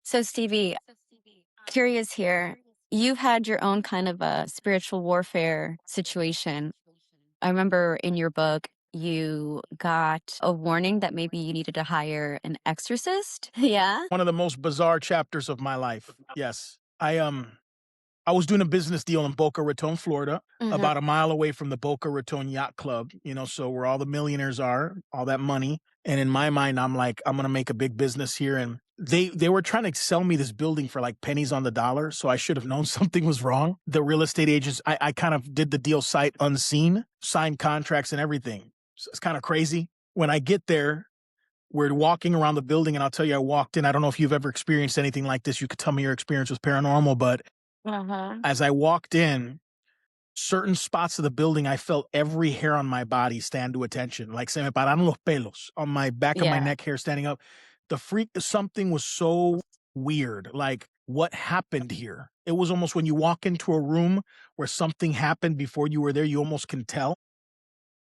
So, Stevie, curious here. You've had your own kind of a spiritual warfare situation. I remember in your book, you got a warning that maybe you needed to hire an exorcist. Yeah. One of the most bizarre chapters of my life. Yes. I was doing a business deal in Boca Raton, Florida, Hmm. about a mile away from the Boca Raton Yacht Club, so where all the millionaires are, all that money. And in my mind, I'm like, I'm gonna make a big business here. And they were trying to sell me this building for like pennies on the dollar. So I should have known something was wrong. The real estate agents, I kind of did the deal sight unseen, signed contracts and everything. So it's kind of crazy. When I get there, we're walking around the building, and I'll tell you, I walked in. I don't know if you've ever experienced anything like this. You could tell me your experience with paranormal, but Uh-huh. as I walked in, certain spots of the building, I felt every hair on my body stand to attention. Like se me pararon los pelos on my back of my Yeah. neck, hair standing up. Something was so weird. Like, what happened here? It was almost when you walk into a room where something happened before you were there, you almost can tell.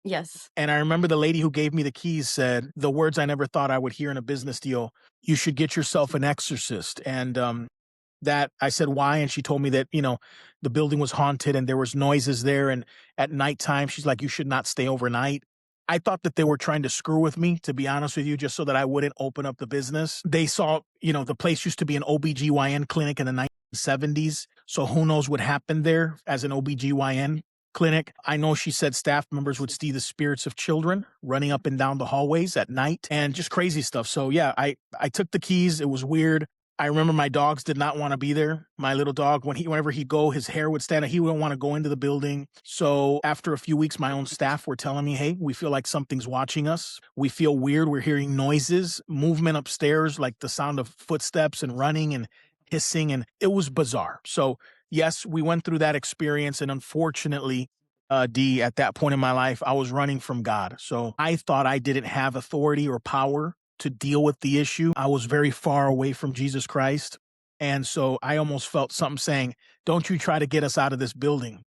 Yes. And I remember the lady who gave me the keys said the words I never thought I would hear in a business deal: you should get yourself an exorcist. And that I said, why? And she told me that, the building was haunted and there was noises there. And at nighttime, she's like, you should not stay overnight. I thought that they were trying to screw with me, to be honest with you, just so that I wouldn't open up the business. They saw, the place used to be an OBGYN clinic in the 1970s. So who knows what happened there as an OBGYN clinic. I know she said staff members would see the spirits of children running up and down the hallways at night and just crazy stuff. So yeah, I took the keys. It was weird. I remember my dogs did not want to be there. My little dog, whenever he'd go, his hair would stand up. He wouldn't want to go into the building. So after a few weeks, my own staff were telling me, hey, we feel like something's watching us. We feel weird. We're hearing noises, movement upstairs, like the sound of footsteps and running and hissing. And it was bizarre. So yes, we went through that experience. And unfortunately, D, at that point in my life, I was running from God. So I thought I didn't have authority or power to deal with the issue. I was very far away from Jesus Christ. And so I almost felt something saying, don't you try to get us out of this building.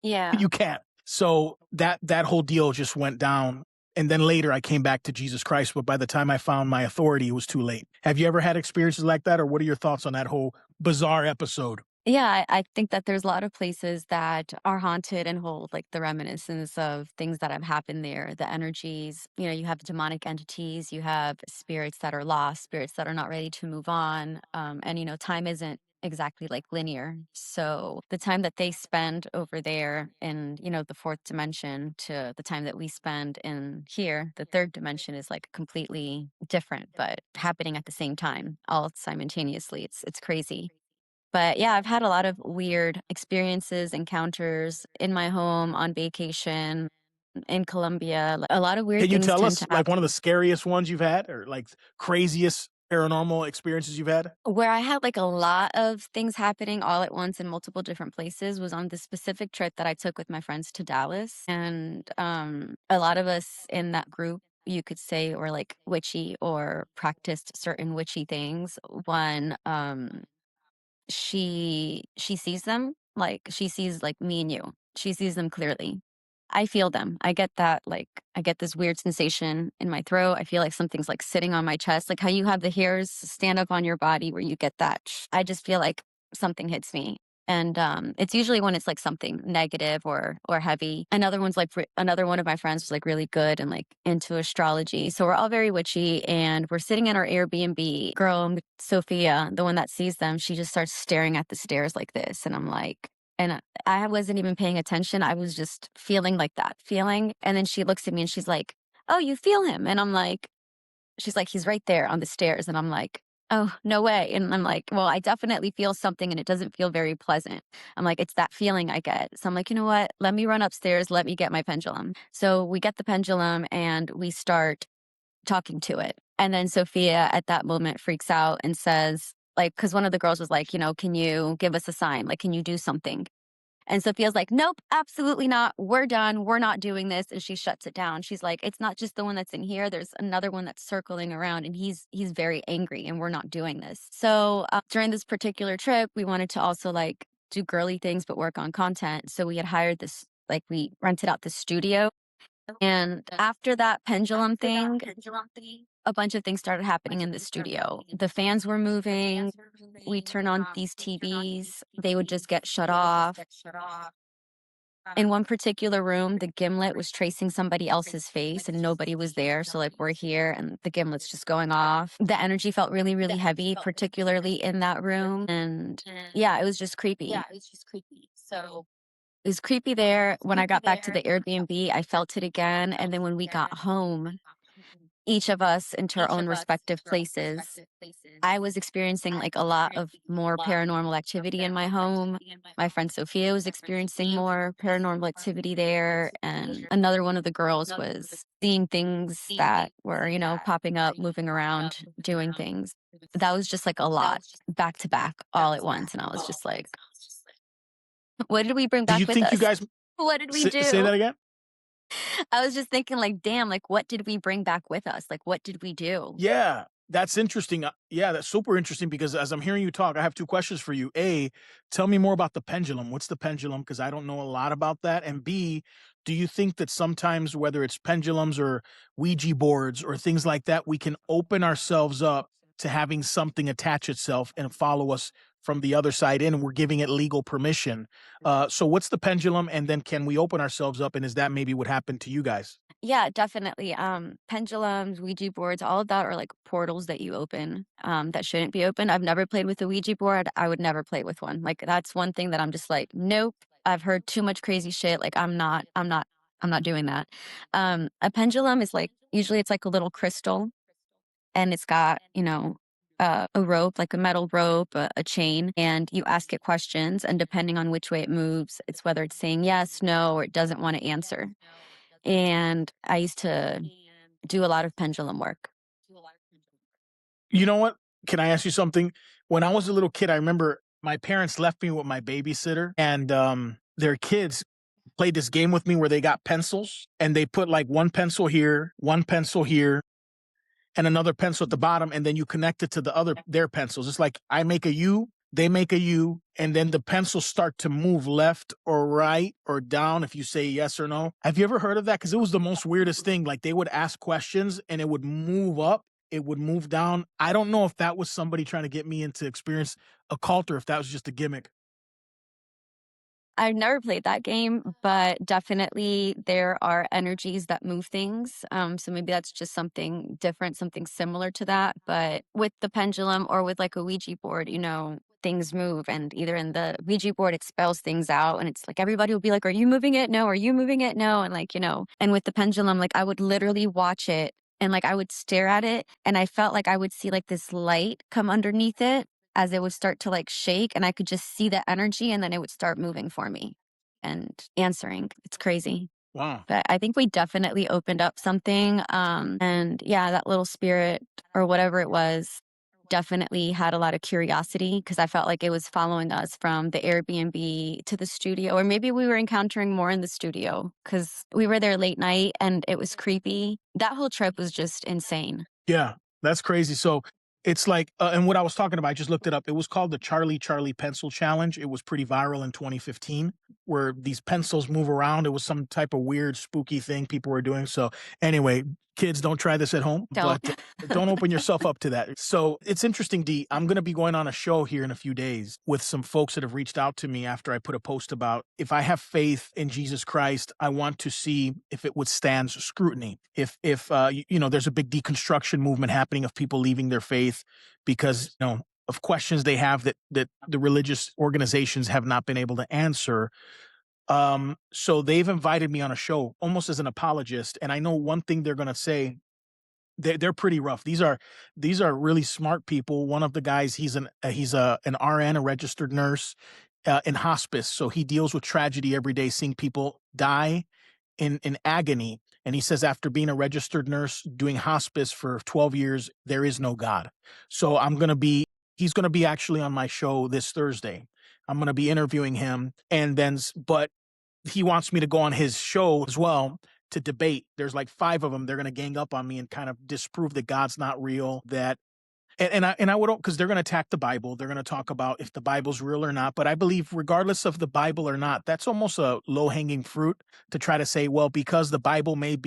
Yeah. You can't. So that whole deal just went down. And then later I came back to Jesus Christ. But by the time I found my authority, it was too late. Have you ever had experiences like that? Or what are your thoughts on that whole bizarre episode? Yeah, I think that there's a lot of places that are haunted and hold like the reminiscence of things that have happened there, the energies. You have demonic entities, you have spirits that are lost, spirits that are not ready to move on. And, time isn't exactly like linear. So the time that they spend over there in, the fourth dimension to the time that we spend in here, the third dimension is like completely different, but happening at the same time, all simultaneously. It's crazy. But yeah, I've had a lot of weird experiences, encounters in my home, on vacation, in Colombia. A lot of weird Can you things tell tend to us like one of the happen. scariest ones you've had or like craziest paranormal experiences you've had? Where I had like a lot of things happening all at once in multiple different places was on the specific trip that I took with my friends to Dallas. And a lot of us in that group, you could say, were like witchy or practiced certain witchy things. One, she sees them, like, she sees, like, me and you. She sees them clearly. I feel them. I get that, like, I get this weird sensation in my throat. I feel like something's, like, sitting on my chest, like how you have the hairs stand up on your body where you get that I just feel like something hits me. And, it's usually when it's, like, something negative or heavy. Another one of my friends was, like, really good and, like, into astrology. So we're all very witchy, and we're sitting in our Airbnb. Girl, Sophia, the one that sees them, she just starts staring at the stairs like this, and I'm like and I wasn't even paying attention. I was just feeling like that feeling, and then she looks at me and she's like, "Oh, you feel him?" And I'm like she's like, "He's right there on the stairs." And I'm like, "Oh, no way." And I'm like, "Well, I definitely feel something and it doesn't feel very pleasant." I'm like, "It's that feeling I get." So I'm like, "You know what? Let me run upstairs. Let me get my pendulum." So we get the pendulum and we start talking to it. And then Sophia at that moment freaks out and says, like, because one of the girls was like, "Can you give us a sign? Like, can you do something?" And Sophia's like, "Nope, absolutely not. We're done. We're not doing this." And she shuts it down. She's like, "It's not just the one that's in here. There's another one that's circling around, and he's very angry, and we're not doing this." So during this particular trip, we wanted to also like do girly things, but work on content. So we had hired this, like, we rented out the studio. And after that pendulum thing, a bunch of things started happening in the studio. The fans were moving. We turn on these TVs, they would just get shut off. In one particular room, the gimlet was tracing somebody else's face and nobody was there. So, like, we're here and the gimlet's just going off. The energy felt really, really heavy, particularly in that room. And yeah, it was just creepy. It was creepy there. When I got back to the Airbnb, I felt it again. And then when we got home, each of us into our own respective places, I was experiencing like a lot of more paranormal activity in my home. My friend Sophia was experiencing more paranormal activity there. And another one of the girls was seeing things that were, popping up, moving around, doing things. That was just like a lot back to back all at once. And I was just like, what did we bring Do back you with think you us? guys What did we say do? that again? I was just thinking, like, damn, like, what did we bring back with us? Like, what did we do? Yeah, that's interesting. Yeah, that's super interesting because as I'm hearing you talk, I have 2 questions for you. A, tell me more about the pendulum. What's the pendulum? Because I don't know a lot about that. And B, do you think that sometimes, whether it's pendulums or Ouija boards or things like that, we can open ourselves up to having something attach itself and follow us from the other side in, and we're giving it legal permission? So what's the pendulum? And then can we open ourselves up? And is that maybe what happened to you guys? Yeah, definitely. Pendulums, Ouija boards, all of that are like portals that you open, that shouldn't be open. I've never played with a Ouija board. I would never play with one. Like, that's one thing that I'm just like, nope. I've heard too much crazy shit. Like, I'm not doing that. A pendulum is like, usually it's like a little crystal and it's got, a rope, like a metal rope, a chain, and you ask it questions. And depending on which way it moves, it's whether it's saying yes, no, or it doesn't want to answer. And I used to do a lot of pendulum work. You know what? Can I ask you something? When I was a little kid, I remember my parents left me with my babysitter, and their kids played this game with me where they got pencils and they put like one pencil here, and another pencil at the bottom, and then you connect it to their pencils. It's like I make a U, they make a U, and then the pencils start to move left or right or down if you say yes or no. Have you ever heard of that? Because it was the most weirdest thing. Like they would ask questions and it would move up, it would move down. I don't know if that was somebody trying to get me into experience a cult or if that was just a gimmick. I've never played that game, but definitely there are energies that move things. So maybe that's just something different, something similar to that. But with the pendulum or with like a Ouija board, things move, and either in the Ouija board it spells things out and it's like everybody will be like, are you moving it? No, are you moving it? No. And like, and with the pendulum, like I would literally watch it and like I would stare at it and I felt like I would see like this light come underneath it as it would start to like shake and I could just see the energy and then it would start moving for me and answering. It's crazy. Wow. But I think we definitely opened up something. And yeah, that little spirit or whatever it was definitely had a lot of curiosity because I felt like it was following us from the Airbnb to the studio, or maybe we were encountering more in the studio because we were there late night and it was creepy. That whole trip was just insane. Yeah, that's crazy. So it's like, and what I was talking about, I just looked it up. It was called the Charlie Pencil Challenge. It was pretty viral in 2015, where these pencils move around. It was some type of weird, spooky thing people were doing. So anyway, kids, don't try this at home, Don't. but don't open yourself up to that. So it's interesting, D. I'm going to be going on a show here in a few days with some folks that have reached out to me after I put a post about if I have faith in Jesus Christ, I want to see if it withstands scrutiny. If there's a big deconstruction movement happening of people leaving their faith because of questions they have that the religious organizations have not been able to answer. So they've invited me on a show almost as an apologist, and I know one thing they're going to say. They're pretty rough. These are really smart people. One of the guys, he's an RN, a registered nurse, in hospice. So he deals with tragedy every day, seeing people die in agony. And he says after being a registered nurse doing hospice for 12 years, there is no God. So he's gonna be actually on my show this Thursday. I'm gonna be interviewing him, and but he wants me to go on his show as well to debate. There's like 5 of them. They're gonna gang up on me and kind of disprove that God's not real, that And I would, because they're going to attack the Bible. They're going to talk about if the Bible's real or not. But I believe, regardless of the Bible or not, that's almost a low hanging fruit to try to say, well, because the Bible may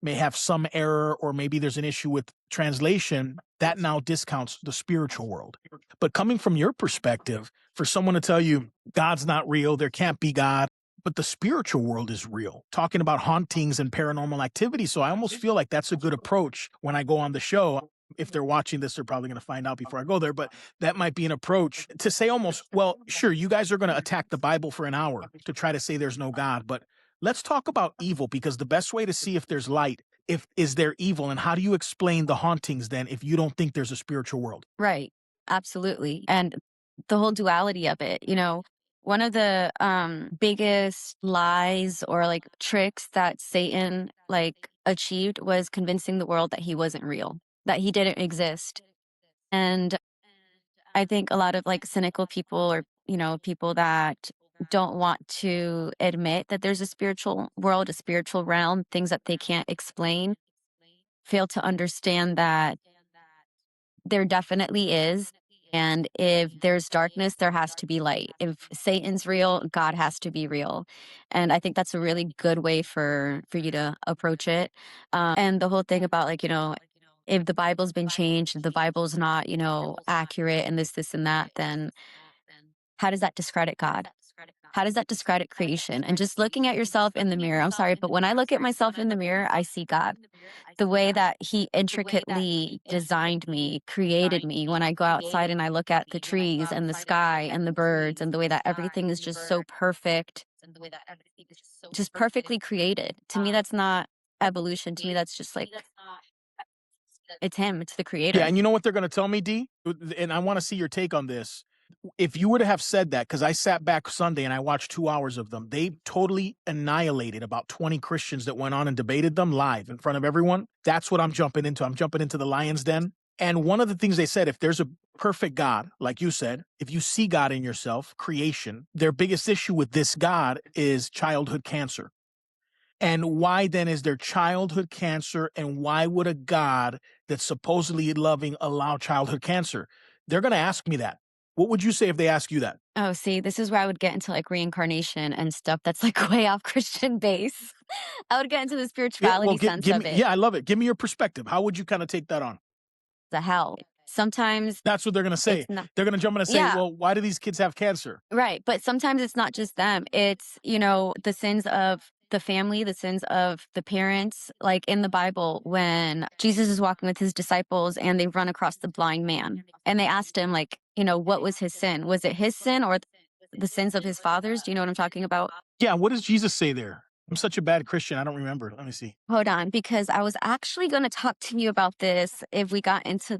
have some error, or maybe there's an issue with translation, that now discounts the spiritual world. But coming from your perspective, for someone to tell you God's not real, there can't be God, but the spiritual world is real, talking about hauntings and paranormal activity. So I almost feel like that's a good approach when I go on the show. If they're watching this, they're probably going to find out before I go there, but that might be an approach to say almost, well, sure, you guys are going to attack the Bible for an hour to try to say there's no God, but let's talk about evil, because the best way to see if there's light, if is there evil, and how do you explain the hauntings then if you don't think there's a spiritual world? Right. Absolutely. And the whole duality of it, one of the biggest lies or like tricks that Satan like achieved was convincing the world that he wasn't real, that he didn't exist. And I think a lot of like cynical people, or, people that don't want to admit that there's a spiritual world, a spiritual realm, things that they can't explain, fail to understand that there definitely is. And if there's darkness, there has to be light. If Satan's real, God has to be real. And I think that's a really good way for you to approach it. And the whole thing about like, if the Bible's been changed, if the Bible's not, accurate and this and that, then how does that discredit God? How does that discredit creation? And just looking at yourself in the mirror, I'm sorry, but when I look at myself in the mirror, I see God. The way that He intricately designed me, created me. When I go outside and I look at the trees and the sky and the birds, and the way that everything is just so perfect, just perfectly created. To me, that's not evolution. To me, that's just like, it's Him, it's the Yeah, creator. and you know what they're going to tell me, D? And I want to see your take on this. If you were to have said that, because I sat back Sunday and I watched 2 hours of them, they totally annihilated about 20 Christians that went on and debated them live in front of everyone. That's what I'm jumping into. I'm jumping into the lion's den. And one of the things they said, if there's a perfect God, like you said, if you see God in yourself, creation, their biggest issue with this God is childhood cancer. And why then is there childhood cancer? And why would a God that's supposedly loving allow childhood cancer? They're going to ask me that. What would you say if they ask you that? Oh, see, this is where I would get into like reincarnation and stuff that's like way off Christian base. I would get into the Yeah, well, spirituality sense give of me, it, yeah, I love it. Give me your perspective. How would you kind of take that on? the hell. Sometimes That's what they're going to it's say. not, They're going to jump in and say, yeah, well, why do these kids have cancer? right. But sometimes it's not just them. It's, the sins of the family, the sins of the parents. Like in the Bible, when Jesus is walking with his disciples and they run across the blind man and they asked him, like, what was his sin? Was it his sin or the sins of his fathers? Do you know what I'm talking about? Yeah, what does Jesus say there? I'm such a bad Christian. I don't remember. Let me see. Hold on, because I was actually going to talk to you about this if we got into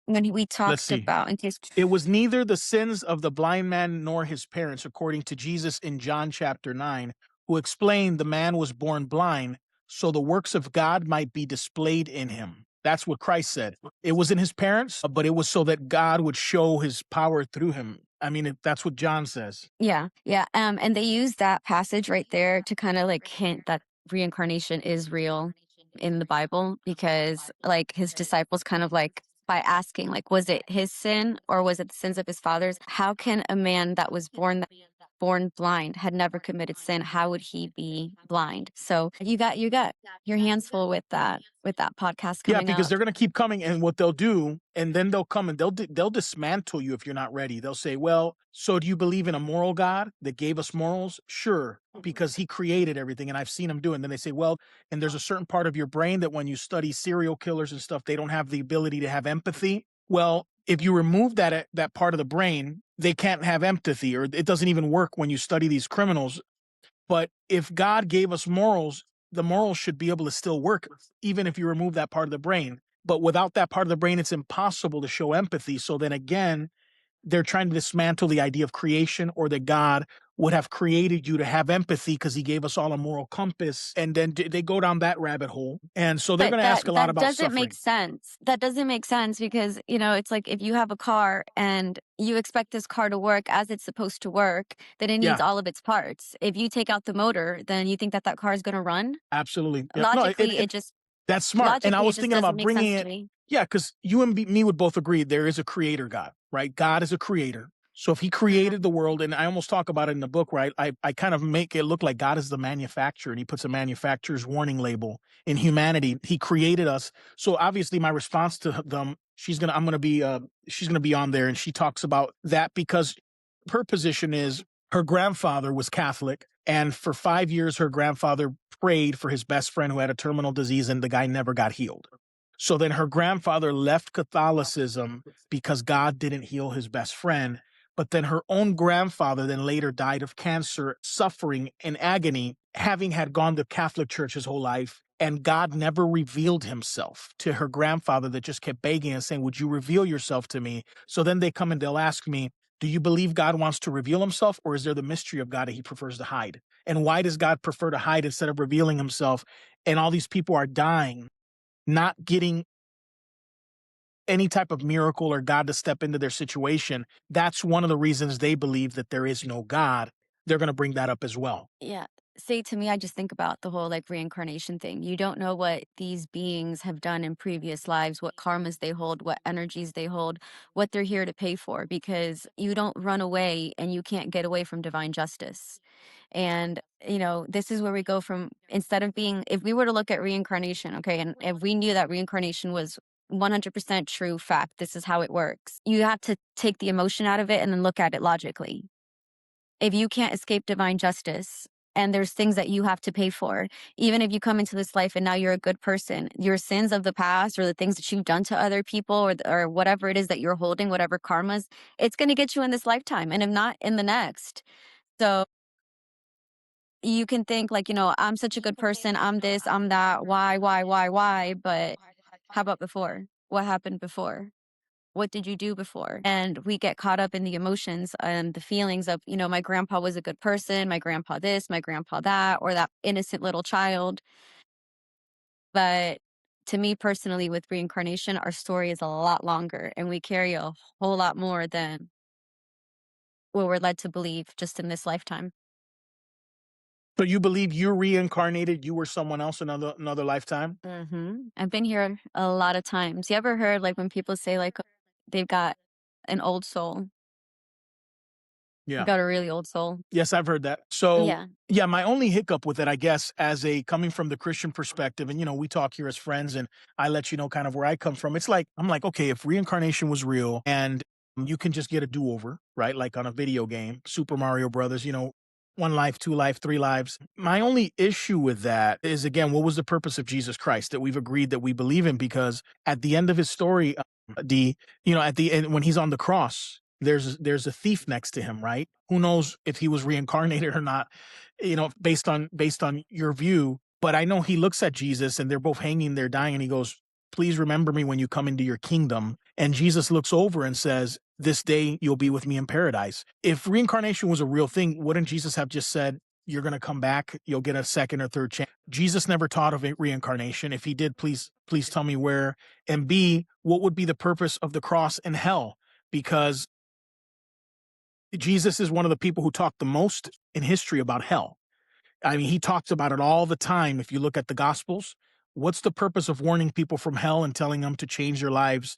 when we Let's talked see. about, in case. It was neither the sins of the blind man nor his parents, according to Jesus in John chapter 9, who explained the man was born blind so the works of God might be displayed in him. That's what Christ said. It wasn't his parents, but it was so that God would show his power through him. I mean, that's what John says. Yeah, yeah. And they use that passage right there to kind of like hint that reincarnation is real in the Bible, because like his disciples kind of like by asking, like, was it his sin or was it the sins of his fathers? How can a man that was born blind, had never committed sin, how would he be blind? So you got your hands full with that podcast Yeah, coming because up. they're going to keep coming, and what they'll do, and then they'll come and they'll dismantle you if you're not ready. They'll say, "Well, so do you believe in a moral God that gave us morals?" Sure, because He created everything, and I've seen Him do it. And then they say, "Well, and there's a certain part of your brain that when you study serial killers and stuff, they don't have the ability to have empathy." Well, if you remove that part of the brain, they can't have empathy, or it doesn't even work when you study these criminals. But if God gave us morals, the morals should be able to still work, even if you remove that part of the brain. But without that part of the brain, it's impossible to show empathy. So then again, they're trying to dismantle the idea of creation, or that God would have created you to have empathy because He gave us all a moral compass. And then they go down that rabbit hole. And so they're But going to ask a lot that about doesn't make suffering. sense. That doesn't make sense because, it's like if you have a car and you expect this car to work as it's supposed to work, then it needs Yeah, all of its parts. If you take out the motor, then you think that that car is going to run? absolutely. Yep. No, Logically, it just that's smart. And I logically it was just thinking doesn't about make bringing sense to it. me. Yeah, because you and me would both agree there is a creator God, right? God is a creator. So if he Mhm. created the world, and I almost talk about it in the book, right? I kind of make it look like God is the manufacturer and he puts a manufacturer's warning label in humanity. He created us. So obviously my response to them, she's gonna be on there and she talks about that because her position is her grandfather was Catholic. And for 5 years, her grandfather prayed for his best friend who had a terminal disease and the guy never got healed. So then her grandfather left Catholicism because God didn't heal his best friend. But then her own grandfather then later died of cancer, suffering in agony, having had gone to Catholic church his whole life. And God never revealed himself to her grandfather that just kept begging and saying, would you reveal yourself to me? So then they come and they'll ask me, do you believe God wants to reveal himself, or is there the mystery of God that he prefers to hide? And why does God prefer to hide instead of revealing himself? And all these people are dying, not getting any type of miracle or God to step into their situation. That's one of the reasons they believe that there is no God. They're going to bring that up as well. Yeah. See, to me, I just think about the whole like reincarnation thing. You don't know what these beings have done in previous lives, what karmas they hold, what energies they hold, what they're here to pay for, because you don't run away and you can't get away from divine justice. And, this is where we go from instead of being, if we were to look at reincarnation, okay, and if we knew that reincarnation was 100% true fact, this is how it works. You have to take the emotion out of it and then look at it logically. If you can't escape divine justice and there's things that you have to pay for, even if you come into this life and now you're a good person, your sins of the past or the things that you've done to other people or whatever it is that you're holding, whatever karmas, it's going to get you in this lifetime and if not in the next. So you can think like, I'm such a good person, I'm this, I'm that, why? But how about before? What happened before? What did you do before? And we get caught up in the emotions and the feelings of, my grandpa was a good person, my grandpa this, my grandpa that, or that innocent little child. But to me personally, with reincarnation, our story is a lot longer and we carry a whole lot more than what we're led to believe just in this lifetime. So you believe you reincarnated, you were someone else another lifetime? I've been here a lot of times. You ever heard like when people say like they've got an old soul, Yeah. got a really old soul? Yes, I've heard that. So, Yeah. yeah, my only hiccup with it, I guess, as a coming from the Christian perspective, and we talk here as friends, and I let you know kind of where I come from. It's like I'm like, okay, if reincarnation was real, and you can just get a do over, right? Like on a video game, Super Mario Brothers, one life, two life, three lives. My only issue with that is again, what was the purpose of Jesus Christ that we've agreed that we believe in? Because at the end of his story, D, at the end when he's on the cross, there's a thief next to him, right? Who knows if he was reincarnated or not, based on your view. But I know he looks at Jesus and they're both hanging there dying, and he goes, please remember me when you come into your kingdom. And Jesus looks over and says, this day you'll be with me in paradise. If reincarnation was a real thing, wouldn't Jesus have just said, you're going to come back, you'll get a second or third chance? Jesus never taught of reincarnation. If he did, please tell me where. And B, what would be the purpose of the cross and hell? Because Jesus is one of the people who talked the most in history about hell. I mean, he talks about it all the time. If you look at the gospels, what's the purpose of warning people from hell and telling them to change their lives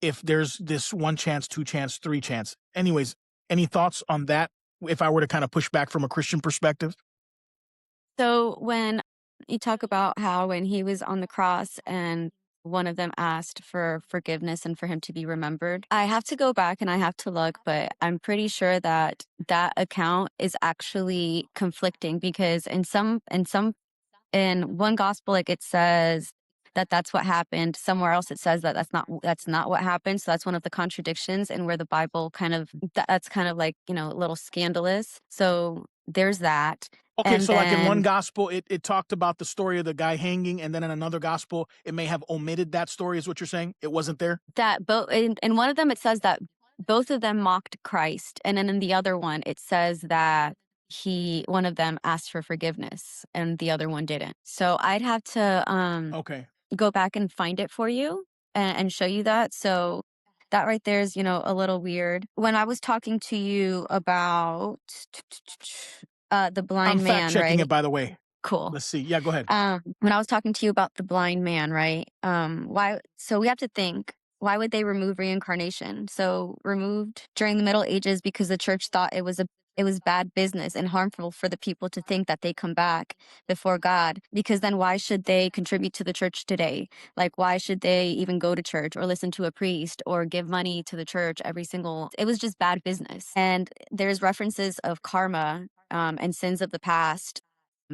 if there's this one chance, two chance, three chance? Anyways, any thoughts on that? If I were to kind of push back from a Christian perspective? So when you talk about how when he was on the cross and one of them asked for forgiveness and for him to be remembered, I have to go back and I have to look, but I'm pretty sure that that account is actually conflicting because in one gospel like it says that that's what happened. Somewhere else it says that that's not what happened. So that's one of the contradictions and where the Bible that's kind of like, a little scandalous. So there's that. Okay, And so like in one then gospel, it talked about the story of the guy hanging, and then in another gospel, it may have omitted that story, is what you're saying? It wasn't there? that both in one of them it says that both of them mocked Christ, and then in the other one it says that one of them asked for forgiveness and the other one didn't. So I'd have to Okay. go back and find it for you and show you that. So that right there is, a little weird. When I was talking to you about the I'm blind fact man, checking it, right? by the way. Cool. Let's see. Yeah, go ahead. When I was talking to you about the blind man, right? Why? So we have to think. Why would they remove reincarnation? So removed during the Middle Ages because the church thought it was bad business and harmful for the people to think that they come back before God. Because then why should they contribute to the church today? Like why should they even go to church or listen to a priest or give money to the church every single? It was just bad business. And there's references of karma and sins of the past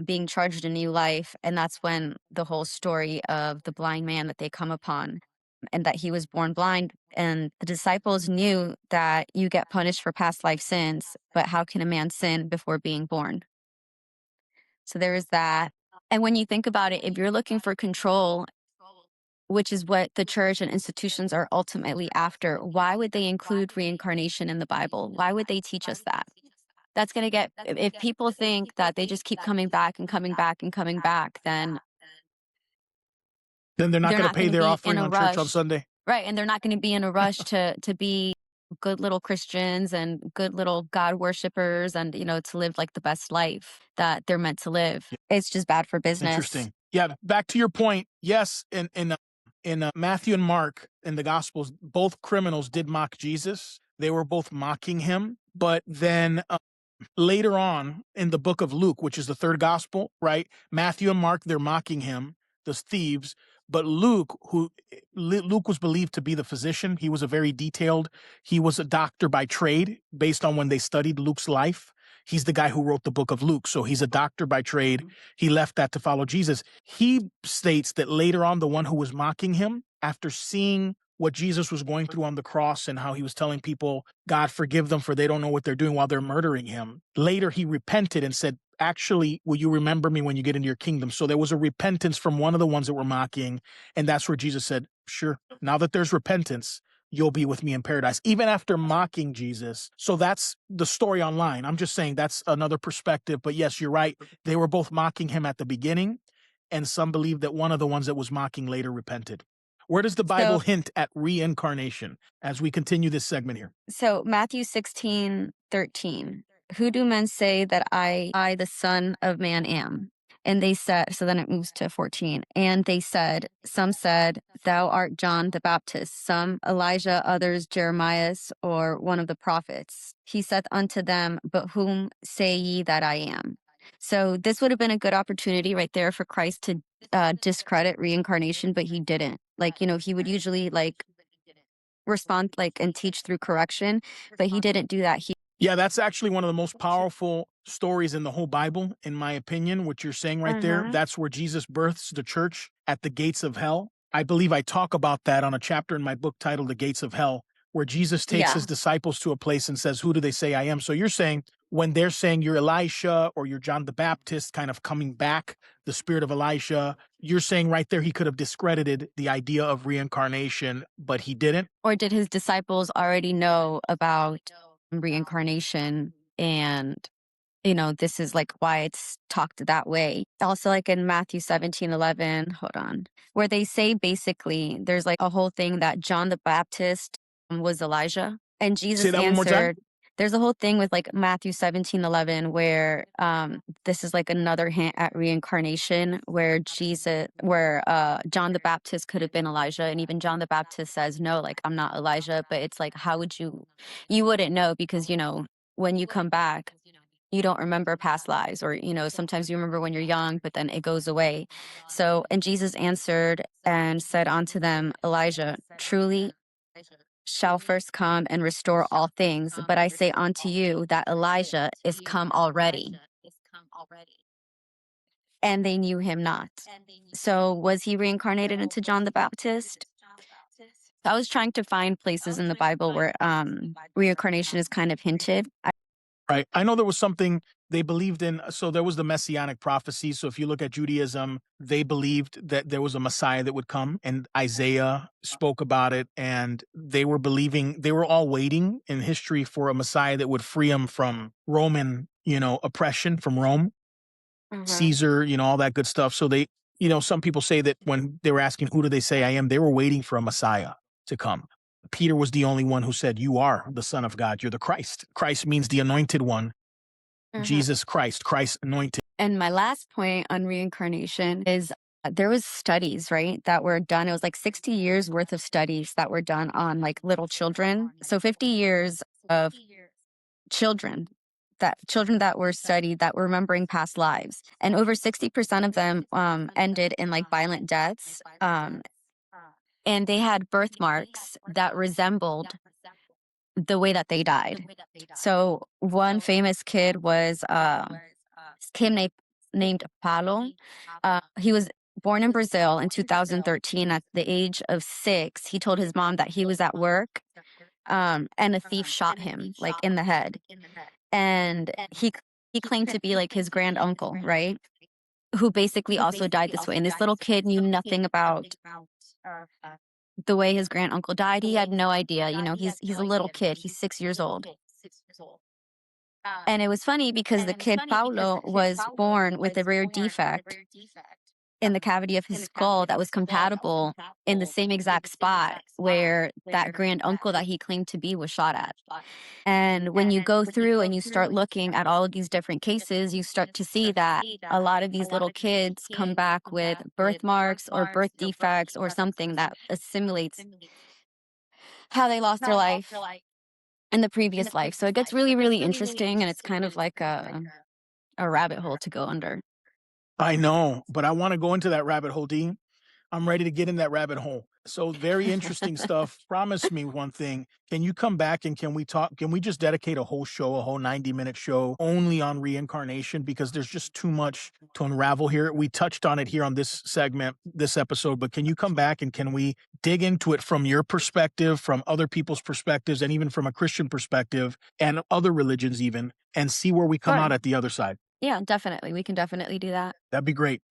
being charged a new life. And that's when the whole story of the blind man that they come upon and that he was born blind. And the disciples knew that you get punished for past life sins, but how can a man sin before being born? So there is that. And when you think about it, if you're looking for control, which is what the church and institutions are ultimately after, why would they include reincarnation in the Bible? Why would they teach us that? That's going to get, if people think that they just keep coming back and coming back and coming back, then Then they're not they're going to not pay going to their be in offering a on church on rush. Sunday. Right. And they're not going to be in a rush to be good little Christians and good little God worshipers and, to live like the best life that they're meant to live. It's just bad for business. Interesting. Yeah, back to your point. Yes, in Matthew and Mark in the Gospels, both criminals did mock Jesus. They were both mocking him, but then later on in the book of Luke, which is the third gospel, right? Matthew and Mark, they're mocking him, the thieves. But Luke was believed to be the physician. He was he was a doctor by trade based on when they studied Luke's life. He's the guy who wrote the book of Luke. So he's a doctor by trade. He left that to follow Jesus. He states that later on, the one who was mocking him, after seeing what Jesus was going through on the cross and how he was telling people, God, forgive them for they don't know what they're doing while they're murdering him. Later, he repented and said, actually, will you remember me when you get into your kingdom? So there was a repentance from one of the ones that were mocking. And that's where Jesus said, sure, now that there's repentance, you'll be with me in paradise, even after mocking Jesus. So that's the story online. I'm just saying that's another perspective. But yes, you're right. They were both mocking him at the beginning. And some believe that one of the ones that was mocking later repented. Where does the Bible So, hint at reincarnation as we continue this segment here? so Matthew 16:13. Who do men say that I, the Son of Man, am? And they said, so then it moves to 14. And they said, some said, Thou art John the Baptist, some Elijah, others Jeremias, or one of the prophets. He saith unto them, But whom say ye that I am? So this would have been a good opportunity right there for Christ to discredit reincarnation, but he didn't. Like, he would usually like respond like and teach through correction, but he didn't do that. Yeah, that's actually one of the most powerful stories in the whole Bible, in my opinion, what you're saying right there. Mhm. That's where Jesus births the church at the gates of hell. I believe I talk about that on a chapter in my book titled The Gates of Hell, where Jesus takes his Yeah. disciples to a place and says, who do they say I am? So you're saying when they're saying you're Elisha or you're John the Baptist, kind of coming back, the spirit of Elisha, you're saying right there he could have discredited the idea of reincarnation, but he didn't. Or did his disciples already know about reincarnation and this is like why it's talked that way. Also, like in Matthew 17:11, hold on, where they say basically there's like a whole thing that John the Baptist was Elijah. And Say Jesus that one more time. answered, there's a whole thing with like Matthew 17:11 where this is like another hint at reincarnation where John the Baptist could have been Elijah. And even John the Baptist says, no, like I'm not Elijah. But it's like, how would you wouldn't know because when you come back, you don't remember past lives or sometimes you remember when you're young but then it goes away. So and Jesus answered and said unto them, Elijah truly shall first come and restore all things, but I say unto you that Elijah is come already, and they knew him not. So was he reincarnated into John the Baptist? I was trying to find places in the Bible where reincarnation is kind of hinted. Right. I know there was something they believed in. So there was the messianic prophecy. So if you look at Judaism, they believed that there was a Messiah that would come, and Isaiah spoke about it. And they were believing, they were all waiting in history for a Messiah that would free them from Roman, oppression from Rome, Mhm. Caesar, all that good stuff. So some people say that when they were asking, who do they say I am? They were waiting for a Messiah to come. Peter was the only one who said, you are the Son of God. You're the Christ. Christ means the anointed one. Mhm. Jesus Christ, Christ anointed. And my last point on reincarnation is there was studies, right, that were done. It was like 60 years worth of studies that were done on like little children. So 50 years of children that were studied that were remembering past lives. And over 60% of them ended in like violent deaths. And they had birthmarks that resembled the way that they died. So one famous kid was this kid named Paulo. He was born in Brazil in 2013. At the age of 6, he told his mom that he was at work, and a thief shot him like in the head. And he claimed to be like his grand uncle, right? Who basically also died this way. And this little kid knew nothing about the way his grand uncle died. He had no idea. You know, he's a little kid. He's 6 years old. And it was funny because the kid Paulo was born with a rare defect in the cavity of his skull that was compatible in the same exact spot where that grand uncle that he claimed to be was shot at. And when you go through and you start looking at all of these different cases, you start to see that a lot of these little kids come back with birthmarks or birth defects or something that assimilates how they lost their life in the previous life. So it gets really, really interesting, and it's kind of like a rabbit hole to go under. I know, but I want to go into that rabbit hole, Dean. I'm ready to get in that rabbit hole. So very interesting stuff. Promise me one thing. Can you come back and can we talk? Can we just dedicate a whole show, a whole 90-minute show only on reincarnation? Because there's just too much to unravel here. We touched on it here on this segment, this episode, but can you come back and can we dig into it from your perspective, from other people's perspectives, and even from a Christian perspective and other religions even, and see where we come Sure. out at the other side? Yeah, definitely. We can definitely do that. That'd be great.